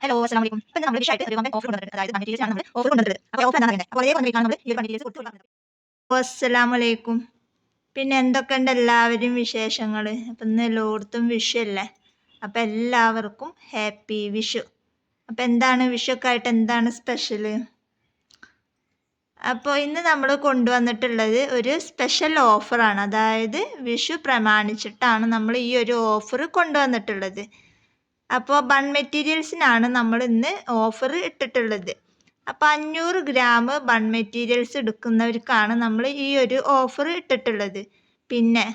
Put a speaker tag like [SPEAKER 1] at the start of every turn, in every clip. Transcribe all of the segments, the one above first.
[SPEAKER 1] Hello അസ്സലാമു അലൈക്കും. ഇപ്പം നമ്മൾ വിഷയമായിട്ട് ഒരു ഓഫർ കൊണ്ടുവന്നിട്ടുണ്ട്. അതായത് ബൺ മെറ്റീരിയൽസ് ആണ് നമ്മൾ ഓഫർ കൊണ്ടുവന്നിട്ടുള്ളത്. അപ്പോൾ ഓഫർ എന്താണെന്ന് അറിയണ്ടേ? അപ്പോൾ അതേ വന്നിട്ടാണ് നമ്മൾ ഈ ഒരു ബൺ മെറ്റീരിയൽസ് കൊടുത്തു കൊടുക്കുന്നത്.
[SPEAKER 2] അസ്സലാമലൈക്കും. പിന്നെ എന്തൊക്കെയുണ്ട് എല്ലാവരും വിശേഷങ്ങൾ? അപ്പം ഇന്ന് എല്ലായിടത്തും വിഷു അല്ലേ? അപ്പം എല്ലാവർക്കും ഹാപ്പി വിഷു. അപ്പം എന്താണ് വിഷുവൊക്കെ ആയിട്ട് എന്താണ് സ്പെഷ്യൽ? അപ്പോൾ ഇന്ന് നമ്മൾ കൊണ്ടുവന്നിട്ടുള്ളത് ഒരു സ്പെഷ്യൽ ഓഫറാണ്. അതായത് വിഷു പ്രമാണിച്ചിട്ടാണ് നമ്മൾ ഈ ഒരു ഓഫർ കൊണ്ടുവന്നിട്ടുള്ളത്. അപ്പോൾ ബൺ മെറ്റീരിയൽസിനാണ് നമ്മൾ ഇന്ന് ഓഫർ ഇട്ടിട്ടുള്ളത്. അപ്പോൾ 500 ഗ്രാം ബൺ മെറ്റീരിയൽസ് എടുക്കുന്നവർക്കാണ് നമ്മൾ ഈ ഒരു ഓഫർ ഇട്ടിട്ടുള്ളത്. പിന്നെ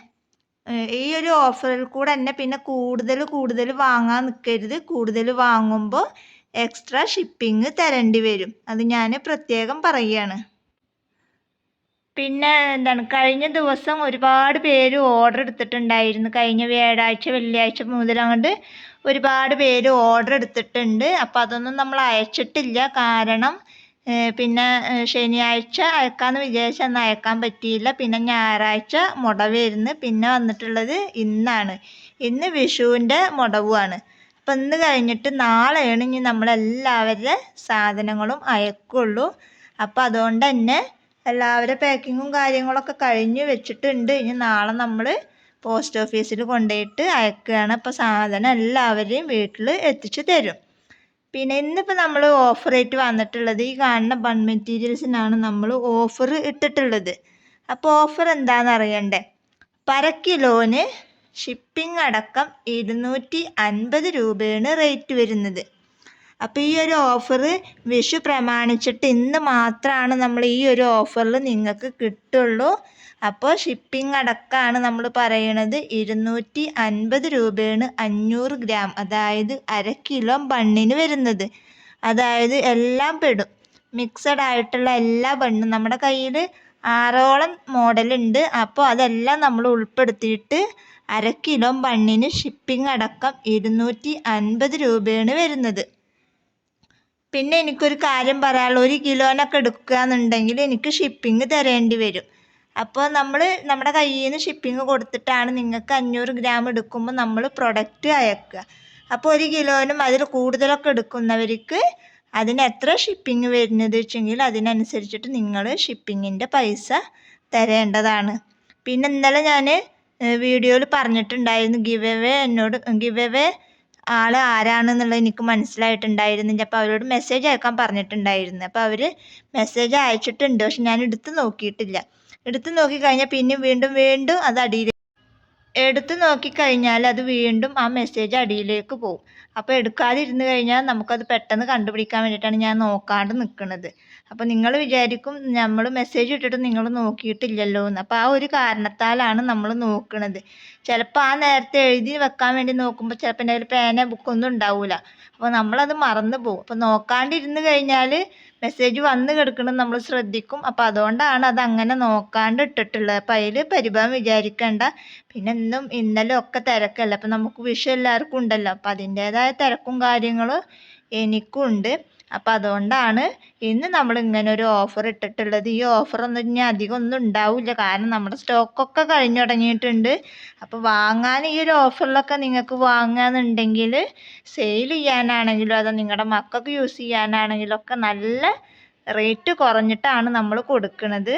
[SPEAKER 2] ഈ ഒരു ഓഫറിൽ കൂടെ തന്നെ പിന്നെ കൂടുതൽ വാങ്ങാൻ നിൽക്കരുത്. കൂടുതൽ വാങ്ങുമ്പോൾ എക്സ്ട്രാ ഷിപ്പിംഗ് തരേണ്ടി വരും. അത് ഞാൻ പ്രത്യേകം പറയുകയാണ്. പിന്നെ എന്താണ്, കഴിഞ്ഞ ദിവസം ഒരുപാട് പേര് ഓർഡർ എടുത്തിട്ടുണ്ടായിരുന്നു. കഴിഞ്ഞ വ്യാഴാഴ്ച വെള്ളിയാഴ്ച മുതൽ അങ്ങോട്ട് ഒരുപാട് പേര് ഓർഡർ എടുത്തിട്ടുണ്ട്. അപ്പോൾ അതൊന്നും നമ്മൾ അയച്ചിട്ടില്ല. കാരണം പിന്നെ ശനിയാഴ്ച അയക്കാമെന്ന് വിചാരിച്ചാൽ അന്ന് അയക്കാൻ പറ്റിയില്ല. പിന്നെ ഞായറാഴ്ച മുടവായിരുന്നു. പിന്നെ വന്നിട്ടുള്ളത് ഇന്നാണ്. ഇന്ന് വിഷുവിൻ്റെ മുടവുമാണ്. അപ്പം ഇന്ന് കഴിഞ്ഞിട്ട് നാളെയാണ് ഇനി നമ്മളെല്ലാവരുടെ സാധനങ്ങളും അയക്കുള്ളൂ. അപ്പോൾ അതുകൊണ്ട് തന്നെ എല്ലാവരുടെ പാക്കിങ്ങും കാര്യങ്ങളൊക്കെ കഴിഞ്ഞ് വെച്ചിട്ടുണ്ട്. ഇനി നാളെ നമ്മൾ പോസ്റ്റ് ഓഫീസിൽ കൊണ്ടുപോയിട്ട് അയക്കുകയാണ്. അപ്പോൾ സാധനം എല്ലാവരെയും വീട്ടിൽ എത്തിച്ചു തരും. പിന്നെ ഇന്നിപ്പോൾ നമ്മൾ ഓഫർ ആയിട്ട് വന്നിട്ടുള്ളത് ഈ കാണുന്ന ബൺ മെറ്റീരിയൽസിനാണ് നമ്മൾ ഓഫർ ഇട്ടിട്ടുള്ളത്. അപ്പോൾ ഓഫർ എന്താണെന്ന് അറിയണ്ടേ? പര കിലോന് ഷിപ്പിംഗ് അടക്കം 250 രൂപയാണ് റേറ്റ് വരുന്നത്. അപ്പോൾ ഈ ഒരു ഓഫർ വിഷു പ്രമാണിച്ചിട്ട് ഇന്ന് മാത്രമാണ് നമ്മൾ ഈ ഒരു ഓഫറിൽ നിങ്ങൾക്ക് കിട്ടുള്ളൂ. അപ്പോൾ ഷിപ്പിംഗ് അടക്കമാണ് നമ്മൾ പറയണത് 250 രൂപയാണ് 500 ഗ്രാം, അതായത് 1/2 കിലോ ബണ്ണിന് വരുന്നത്. അതായത് എല്ലാം പെടും, മിക്സഡ് ആയിട്ടുള്ള എല്ലാ ബണ്ണും. നമ്മുടെ കയ്യിൽ 6ഓളം മോഡലുണ്ട്. അപ്പോൾ അതെല്ലാം നമ്മൾ ഉൾപ്പെടുത്തിയിട്ട് 1/2 കിലോ ബണ്ണിന് ഷിപ്പിംഗ് അടക്കം 250 രൂപയാണ് വരുന്നത്. പിന്നെ എനിക്കൊരു കാര്യം പറയാനുള്ളൂ. 1 കിലോനൊക്കെ എടുക്കുകയെന്നുണ്ടെങ്കിൽ എനിക്ക് ഷിപ്പിംഗ് തരേണ്ടി വരും. അപ്പോൾ നമ്മൾ നമ്മുടെ കയ്യിൽ നിന്ന് ഷിപ്പിംഗ് കൊടുത്തിട്ടാണ് നിങ്ങൾക്ക് 500 ഗ്രാം എടുക്കുമ്പോൾ നമ്മൾ പ്രൊഡക്റ്റ് അയക്കുക. അപ്പോൾ 1 കിലോനും അതിൽ കൂടുതലൊക്കെ എടുക്കുന്നവർക്ക് അതിന് എത്ര ഷിപ്പിംഗ് വരുന്നത് വെച്ചെങ്കിൽ അതിനനുസരിച്ചിട്ട് നിങ്ങൾ ഷിപ്പിങ്ങിൻ്റെ പൈസ തരേണ്ടതാണ്. പിന്നെ ഇന്നലെ ഞാൻ വീഡിയോയിൽ പറഞ്ഞിട്ടുണ്ടായിരുന്നു ഗിവ് അവേ ആൾ ആരാണെന്നുള്ളത് എനിക്ക് മനസ്സിലായിട്ടുണ്ടായിരുന്നില്ല. അപ്പോൾ അവരോട് മെസ്സേജ് അയക്കാൻ പറഞ്ഞിട്ടുണ്ടായിരുന്നു. അപ്പോൾ അവർ മെസ്സേജ് അയച്ചിട്ടുണ്ട്. പക്ഷെ ഞാൻ എടുത്ത് നോക്കിയിട്ടില്ല. എടുത്ത് നോക്കിക്കഴിഞ്ഞാൽ പിന്നെ വീണ്ടും അത് എടുത്ത് നോക്കിക്കഴിഞ്ഞാൽ അത് വീണ്ടും ആ മെസ്സേജ് അടിയിലേക്ക് പോകും. അപ്പോൾ എടുക്കാതിരുന്ന് കഴിഞ്ഞാൽ നമുക്കത് പെട്ടെന്ന് കണ്ടുപിടിക്കാൻ വേണ്ടിയിട്ടാണ് ഞാൻ നോക്കാണ്ട് നിൽക്കുന്നത്. അപ്പോൾ നിങ്ങൾ വിചാരിക്കും നമ്മൾ മെസ്സേജ് ഇട്ടിട്ട് നിങ്ങൾ നോക്കിയിട്ടില്ലല്ലോ എന്ന്. അപ്പോൾ ആ ഒരു കാരണത്താലാണ് നമ്മൾ നോക്കുന്നത്. ചിലപ്പോൾ ആ നേരത്തെ എഴുതി വെക്കാൻ വേണ്ടി നോക്കുമ്പോൾ ചിലപ്പോൾ എൻ്റെ കയ്യിൽ പേന ബുക്കൊന്നും ഉണ്ടാവില്ല. അപ്പോൾ നമ്മളത് മറന്നു പോകും. അപ്പോൾ നോക്കാണ്ടിരുന്ന് കഴിഞ്ഞാൽ മെസ്സേജ് വന്ന് കിടക്കണം നമ്മൾ ശ്രദ്ധിക്കും. അപ്പോൾ അതുകൊണ്ടാണ് അത് അങ്ങനെ നോക്കാണ്ട് ഇട്ടിട്ടുള്ളത്. അപ്പോൾ അതിൽ പരിഭവം വിചാരിക്കേണ്ട. പിന്നെ ഇന്നലെ ഒക്കെ തിരക്കല്ല. അപ്പോൾ നമുക്ക് വിഷു എല്ലാവർക്കും ഉണ്ടല്ലോ. അപ്പോൾ അതിൻ്റേതായ തിരക്കും കാര്യങ്ങളും എനിക്കും ഉണ്ട്. അപ്പോൾ അതുകൊണ്ടാണ് ഇന്ന് നമ്മൾ ഇങ്ങനെ ഒരു ഓഫർ ഇട്ടിട്ടുള്ളത്. ഈ ഓഫറൊന്നും ഇനി അധികം ഒന്നും ഉണ്ടാവില്ല. കാരണം നമ്മുടെ സ്റ്റോക്കൊക്കെ കഴിഞ്ഞു തുടങ്ങിയിട്ടുണ്ട്. അപ്പോൾ വാങ്ങാൻ ഈ ഒരു ഓഫറിലൊക്കെ നിങ്ങൾക്ക് വാങ്ങുകയെന്നുണ്ടെങ്കിൽ സെയിൽ ചെയ്യാനാണെങ്കിലും അതോ നിങ്ങളുടെ മക്കൾക്ക് യൂസ് ചെയ്യാനാണെങ്കിലും ഒക്കെ നല്ല റേറ്റ് കുറഞ്ഞിട്ടാണ് നമ്മൾ കൊടുക്കുന്നത്.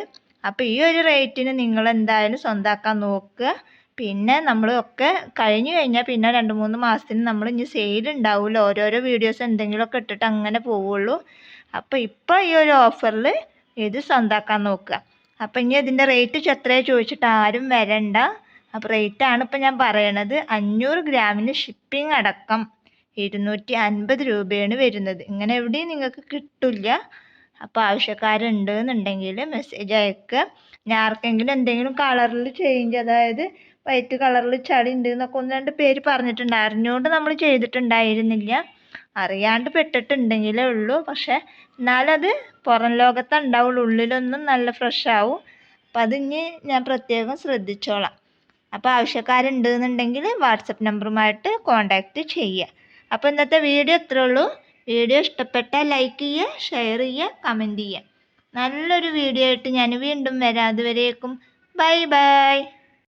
[SPEAKER 2] അപ്പോൾ ഈ ഒരു റേറ്റിന് നിങ്ങൾ എന്തായാലും സ്വന്തമാക്കാൻ നോക്കുക. പിന്നെ നമ്മൾ ഒക്കെ കഴിഞ്ഞ് കഴിഞ്ഞാൽ പിന്നെ 2-3 മാസത്തിന് നമ്മൾ ഇനി സെയിൽ ഉണ്ടാവില്ല. ഓരോരോ വീഡിയോസ് എന്തെങ്കിലുമൊക്കെ ഇട്ടിട്ട് അങ്ങനെ പോവുള്ളൂ. അപ്പോൾ ഇപ്പോൾ ഈ ഒരു ഓഫറിൽ ഇത് സ്വന്തമാക്കാൻ നോക്കുക. അപ്പോൾ ഇനി ഇതിൻ്റെ റേറ്റ് എത്രയാണ് ചോദിച്ചിട്ട് ആരും വരണ്ട. അപ്പോൾ റേറ്റാണ് ഇപ്പോൾ ഞാൻ പറയണത്. 500 ഗ്രാമിന് ഷിപ്പിംഗ് അടക്കം 250 രൂപയാണ് വരുന്നത്. ഇങ്ങനെ എവിടെയും നിങ്ങൾക്ക് കിട്ടില്ല. അപ്പോൾ ആവശ്യക്കാരുണ്ട് എന്നുണ്ടെങ്കിൽ മെസ്സേജ് അയക്കുക. ഞാൻ ആർക്കെങ്കിലും എന്തെങ്കിലും കളറിൽ ചേഞ്ച്, അതായത് വൈറ്റ് കളറിൽ ചളി ഉണ്ട് എന്നൊക്കെ 1-2 പേര് പറഞ്ഞിട്ടുണ്ട്. അറിഞ്ഞുകൊണ്ട് നമ്മൾ ചെയ്തിട്ടുണ്ടായിരുന്നില്ല, അറിയാണ്ട് പെട്ടിട്ടുണ്ടെങ്കിലേ ഉള്ളൂ. പക്ഷെ എന്നാലത് പുറം ലോകത്ത് ഉണ്ടാവുള്ളൂ, ഉള്ളിലൊന്നും നല്ല ഫ്രഷ് ആവും. അപ്പം അതിന് ഞാൻ പ്രത്യേകം ശ്രദ്ധിച്ചോളാം. അപ്പോൾ ആവശ്യക്കാരുണ്ട് എന്നുണ്ടെങ്കിൽ വാട്സപ്പ് നമ്പറുമായിട്ട് കോൺടാക്റ്റ് ചെയ്യുക. അപ്പോൾ ഇന്നത്തെ വീഡിയോ ഇത്രേ ഉള്ളൂ. വീഡിയോ ഇഷ്ടപ്പെട്ടാൽ ലൈക്ക് ചെയ്യുക, ഷെയർ ചെയ്യുക, കമൻറ്റ് ചെയ്യുക. നല്ലൊരു വീഡിയോ ആയിട്ട് ഞാൻ വീണ്ടും വരാം. അതുവരേക്കും ബൈ ബൈ.